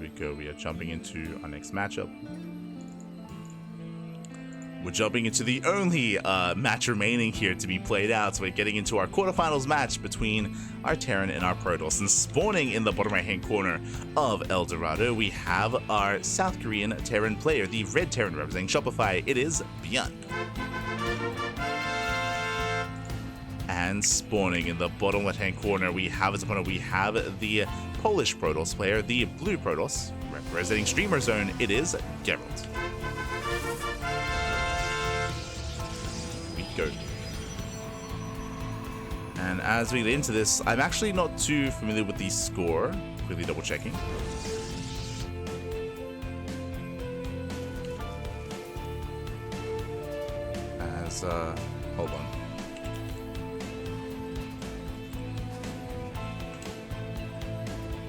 we go. We are jumping into our next matchup. We're jumping into the only match remaining here to be played out. So we're getting into our quarterfinals match between our Terran and our Protoss. And spawning in the bottom right-hand corner of El Dorado, we have our South Korean Terran player, the red Terran representing Shopify. It is ByuN. And spawning in the bottom left-hand corner, we have as opponent, we have the Polish Protoss player, the blue Protoss, representing Streamer Zone. It is Gerald. Go. And as we get into this, I'm actually not too familiar with the score. Quickly double checking. As hold on.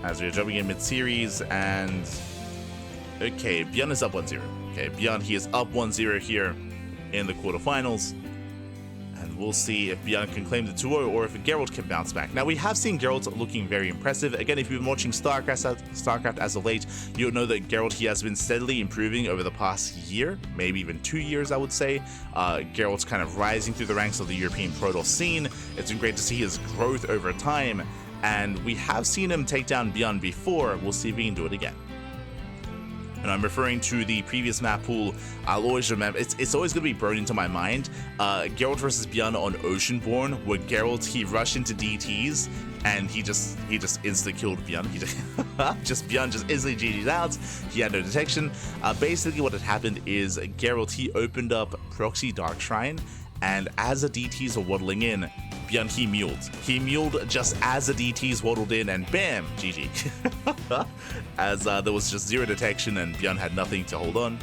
As we're jumping in mid-series, and okay, ByuN is up 1-0. Okay, ByuN, he is up 1-0 here in the quarterfinals. We'll see if ByuN can claim the 2-0 or if Gerald can bounce back. Now, we have seen Gerald looking very impressive. Again, if you've been watching StarCraft as of late, you'll know that Gerald, he has been steadily improving over the past year, maybe even 2 years, I would say. Gerald's kind of rising through the ranks of the European Protoss scene. It's been great to see his growth over time, and we have seen him take down ByuN before. We'll see if we can do it again. And I'm referring to the previous map pool. I'll always remember, it's always going to be burned into my mind. Gerald versus ByuN on Oceanborn, where Gerald, he rushed into DTs and he just insta-killed ByuN. ByuN just instantly GG'd out. He had no detection. Basically what had happened is Gerald, he opened up Proxy Dark Shrine, and as the DTs were waddling in, ByuN, he muled. He muled just as the DTs waddled in, and bam, GG. As there was just zero detection and ByuN had nothing to hold on.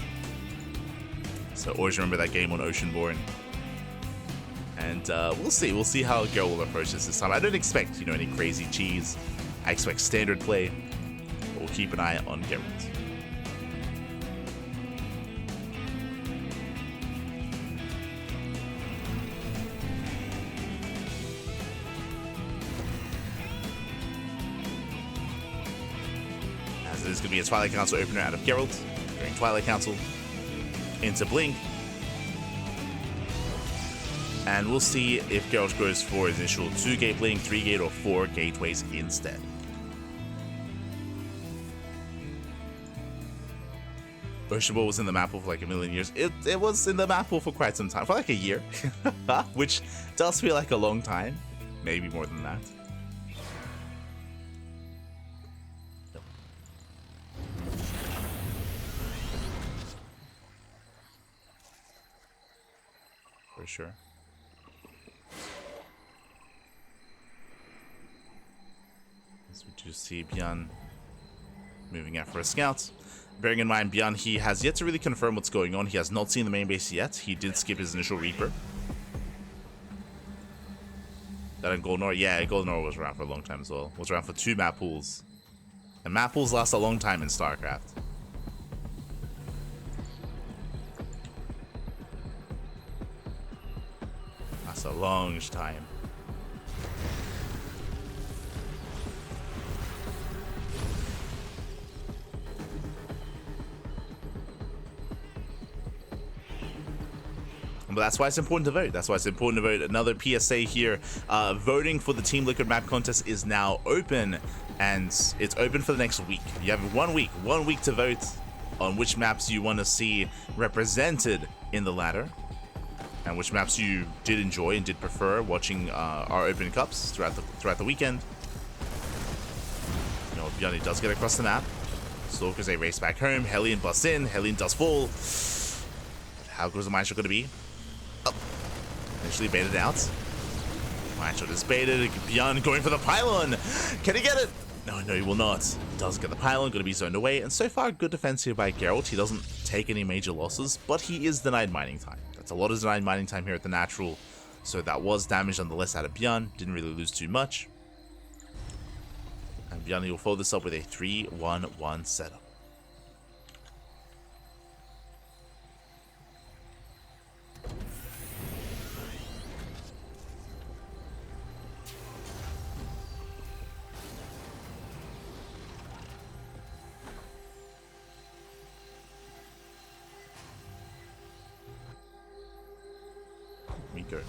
So always remember that game on Oceanborn. And we'll see how Gerald will approach this time. I don't expect, any crazy cheese. I expect standard play. But we'll keep an eye on Gerald. This is going to be a Twilight Council opener out of Gerald during Twilight Council into Blink. And we'll see if Gerald goes for his initial 2-gate Blink, 3-gate, or 4 gateways instead. Oceanborn was in the map pool for like a million years. It was in the map pool for quite some time, for like a year, which does feel like a long time, maybe more than that. For sure. As we do see ByuN moving out for a scout. Bearing in mind, ByuN, he has yet to really confirm what's going on. He has not seen the main base yet. He did skip his initial Reaper. That in Golden Aura? Yeah, Golden Aura was around for a long time as well. Was around for 2 map pools. And map pools last a long time in StarCraft. That's a long time. But that's why it's important to vote. That's why it's important to vote. Another PSA here. Voting for the Team Liquid map contest is now open, and it's open for the next week. You have 1 week to vote on which maps you want to see represented in the ladder, and which maps you did enjoy and did prefer watching our open cups throughout the weekend. ByuN does get across the map. Stalkers, they race back home. Hellion busts in. Hellion does fall. How good is the mine shot going to be? Oh, eventually baited out. Mine shot is baited. ByuN going for the pylon. Can he get it? No, he will not. He does get the pylon, going to be zoned away. And so far, good defense here by Gerald. He doesn't take any major losses, but he is denied mining time. That's a lot of denied mining time here at the natural. So that was damage nonetheless out of ByuN. Didn't really lose too much. And ByuN will follow this up with a 3-1-1 setup. go.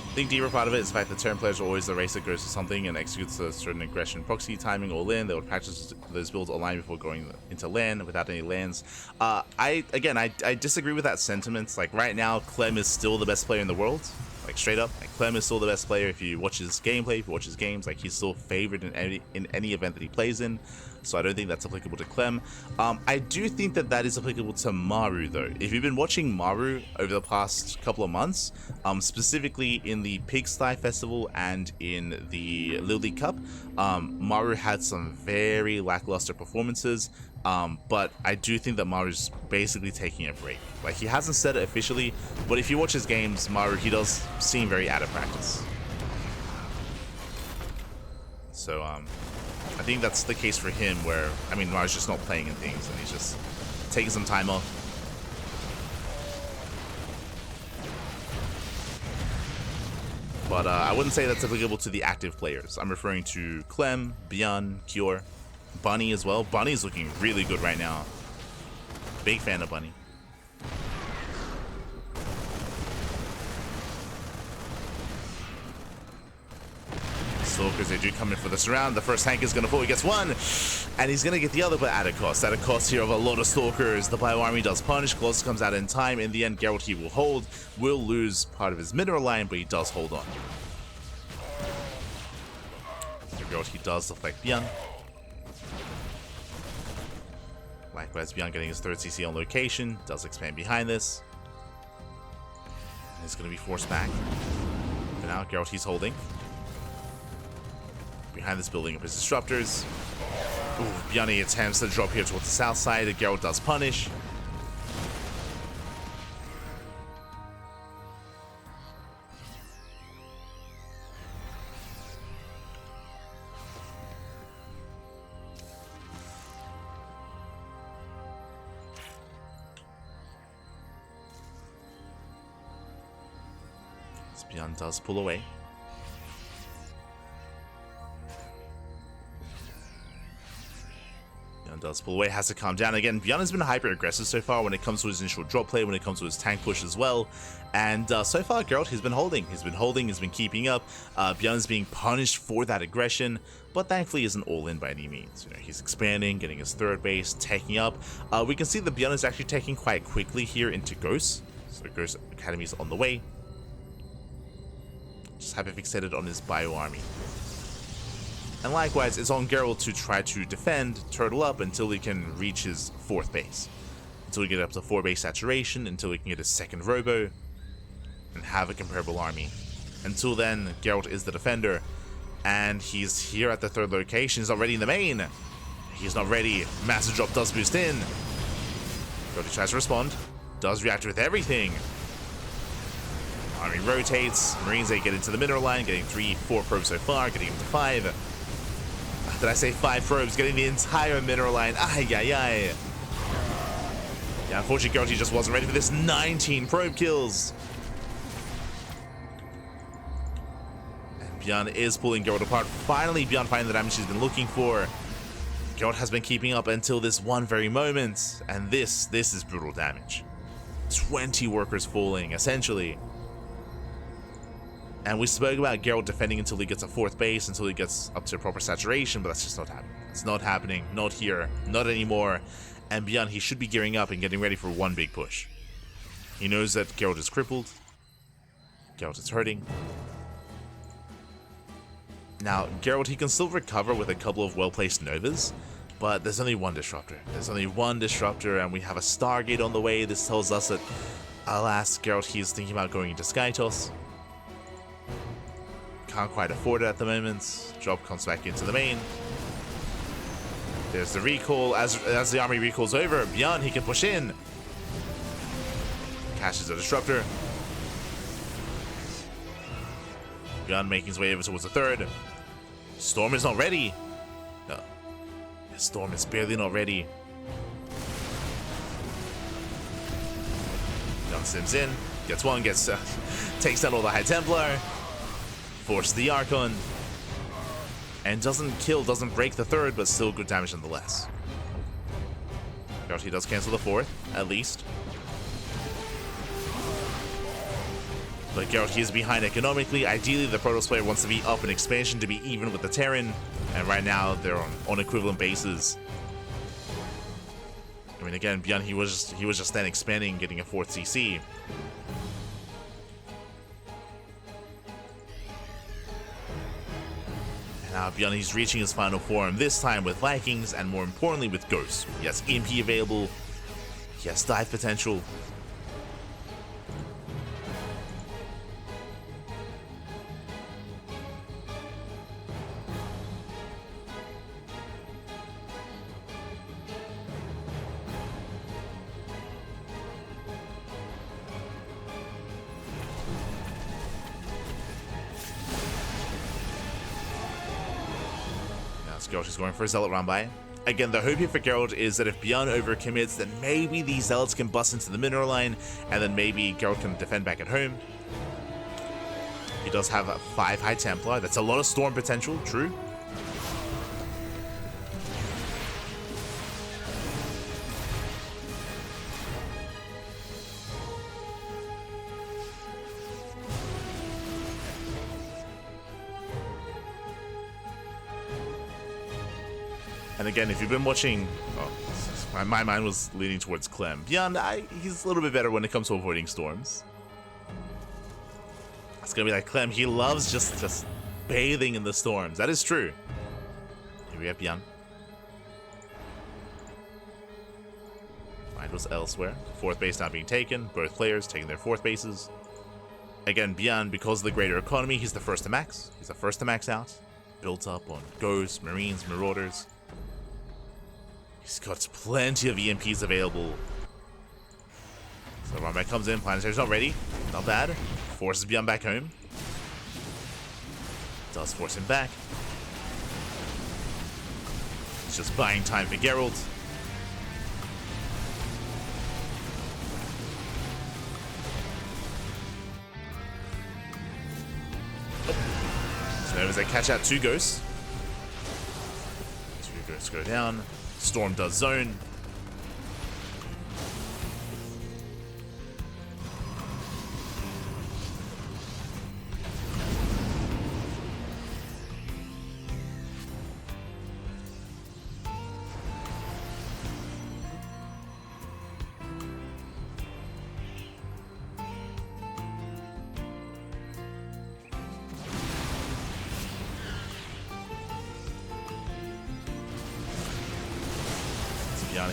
I think deeper part of it is the fact that turn players are always the race that goes to something and executes a certain aggression proxy timing all in. They would practice those builds online before going into LAN without any lands. I disagree with that sentiment. Like right now, Clem is still the best player in the world. Like straight up, like Clem is still the best player. If you watch his gameplay, if you watch his games, like he's still favored in any event that he plays in. So I don't think that's applicable to Clem. I do think that that is applicable to Maru though. If you've been watching Maru over the past couple of months, specifically in the Pigsty Festival and in the Little League Cup, Maru had some very lackluster performances. But I do think that Maru's basically taking a break. Like he hasn't said it officially, but if you watch his games, Maru, he does seem very out of practice. So I think that's the case for him where, I mean, Maru's just not playing in things and he's just taking some time off. But I wouldn't say that's applicable to the active players. I'm referring to Clem, ByuN, Cure, Bunny as well. Bunny's looking really good right now. Big fan of Bunny. Stalkers, they do come in for this round. The first tank is going to fall. He gets one, and he's going to get the other, but at a cost. At a cost here of a lot of Stalkers. The ByuN army does punish. Colossus comes out in time. In the end, Gerald, he will hold. Will lose part of his mineral line, but he does hold on. Gerald, he does deflect ByuN. Likewise, ByuN getting his third CC on location. Does expand behind this. And he's going to be forced back. For now, Gerald, he's holding. Behind this building up his disruptors. Ooh, ByuN attempts to drop here towards the south side. Gerald does punish. ByuN does pull away. ByuN does pull away, has to calm down again. ByuN has been hyper aggressive so far when it comes to his initial drop play, when it comes to his tank push as well. And so far, Gerald, he's been holding. He's been keeping up. ByuN is being punished for that aggression, but thankfully isn't all in by any means. You know, he's expanding, getting his third base, taking up. We can see that ByuN is actually taking quite quickly here into Ghost. So Ghost Academy is on the way. Just have it fixated on his ByuN army. And likewise, it's on Gerald to try to defend, turtle up until he can reach his fourth base. Until he get up to 4 base saturation, until he can get his second robo, and have a comparable army. Until then, Gerald is the defender, and he's here at the third location. He's not ready in the main. He's not ready. Massive drop does boost in. Gerald tries to respond, does react with everything. Army rotates. Marines, they get into the mineral line, getting 3-4 probes so far, getting him to 5. Did I say 5 probes? Getting the entire mineral line. Ay, ay, ay. Yeah, unfortunately, Gerald just wasn't ready for this. 19 probe kills. And ByuN is pulling Gerald apart. Finally, ByuN finding the damage he's been looking for. Gerald has been keeping up until this one very moment. And this is brutal damage. 20 workers falling, essentially. And we spoke about Gerald defending until he gets a 4th base, until he gets up to proper saturation, but that's just not happening. It's not happening. Not here. Not anymore. And ByuN, he should be gearing up and getting ready for one big push. He knows that Gerald is crippled. Gerald is hurting. Now, Gerald, he can still recover with a couple of well-placed Novas, but there's only one disruptor. There's only one disruptor, and we have a Stargate on the way. This tells us that, alas, Gerald, he's thinking about going into Skytoss. Can't quite afford it at the moment. Drop comes back into the main. There's the recall. As the army recalls over, ByuN, he can push in. Caches a disruptor. ByuN making his way over towards the 3rd. Storm is not ready. No. Storm is barely not ready. ByuN sims in. Gets one, takes down all the High Templar. Force the Archon. And doesn't kill, doesn't break the 3rd, but still good damage nonetheless. He does cancel the 4th, at least. But Gerald, he is behind economically. Ideally, the Protoss player wants to be up in expansion to be even with the Terran. And right now, they're on equivalent bases. I mean, again, ByuN, he was just then expanding, getting a 4th CC. And now ByuN, he's reaching his final form, this time with Vikings, and more importantly with Ghosts. He has EMP available, he has dive potential. Gerald is going for a Zealot round by. Again, the hope here for Gerald is that if ByuN overcommits, then maybe these Zealots can bust into the mineral line, and then maybe Gerald can defend back at home. He does have a 5 High Templar. That's a lot of Storm potential, true. And again, if you've been watching, my mind was leaning towards Clem. ByuN, he's a little bit better when it comes to avoiding storms. It's gonna be like Clem. He loves just bathing in the storms. That is true. Here we have ByuN. Mind was elsewhere. 4th base now being taken. Both players taking their 4th bases. Again, ByuN, because of the greater economy, he's the first to max. He's the first to max out. Built up on Ghosts, Marines, Marauders. He's got plenty of EMPs available. So Runback comes in, Planetary's not ready. Not bad. Forces ByuN back home. Does force him back. He's just buying time for Gerald. So there is a catch out 2 Ghosts. 2 Ghosts go down. Storm does zone.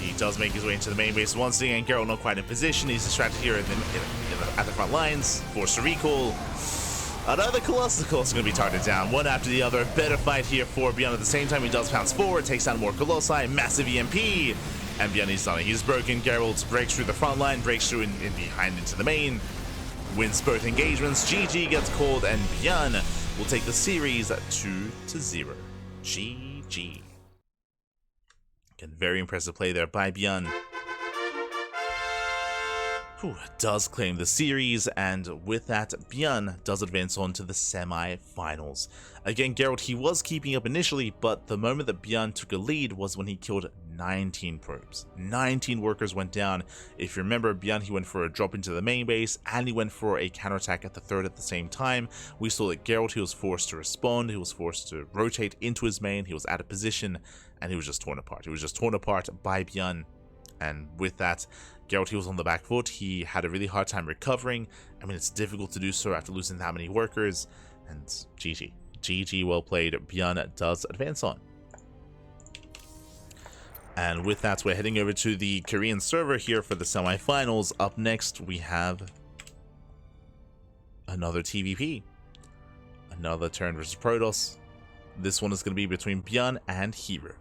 He does make his way into the main base once again. Gerald not quite in position. He's distracted here at the front lines. Forced to recall. Another Colossus is going to be targeted down. One after the other. Better fight here for ByuN. At the same time, he does pounce forward. Takes down more Colossi. Massive EMP. And ByuN is done. He's broken. Gerald breaks through the front line. Breaks through in behind into the main. Wins both engagements. GG gets called. And ByuN will take the series 2-0. GG. Again, very impressive play there by ByuN. Does claim the series, and with that, ByuN does advance on to the semi-finals. Again, Gerald, he was keeping up initially, but the moment that ByuN took a lead was when he killed 19 probes. 19 workers went down. If you remember, ByuN, he went for a drop into the main base, and he went for a counterattack at the 3rd at the same time. We saw that Gerald, he was forced to respond, he was forced to rotate into his main, he was out of position, and he was just torn apart. He was just torn apart by ByuN, and with that, Gerald, he was on the back foot. He had a really hard time recovering. I mean, it's difficult to do so after losing that many workers, and GG. GG, well played. ByuN does advance on. And with that, we're heading over to the Korean server here for the semifinals. Up next, we have another TvP. Another Terran versus Protoss. This one is going to be between ByuN and Hero.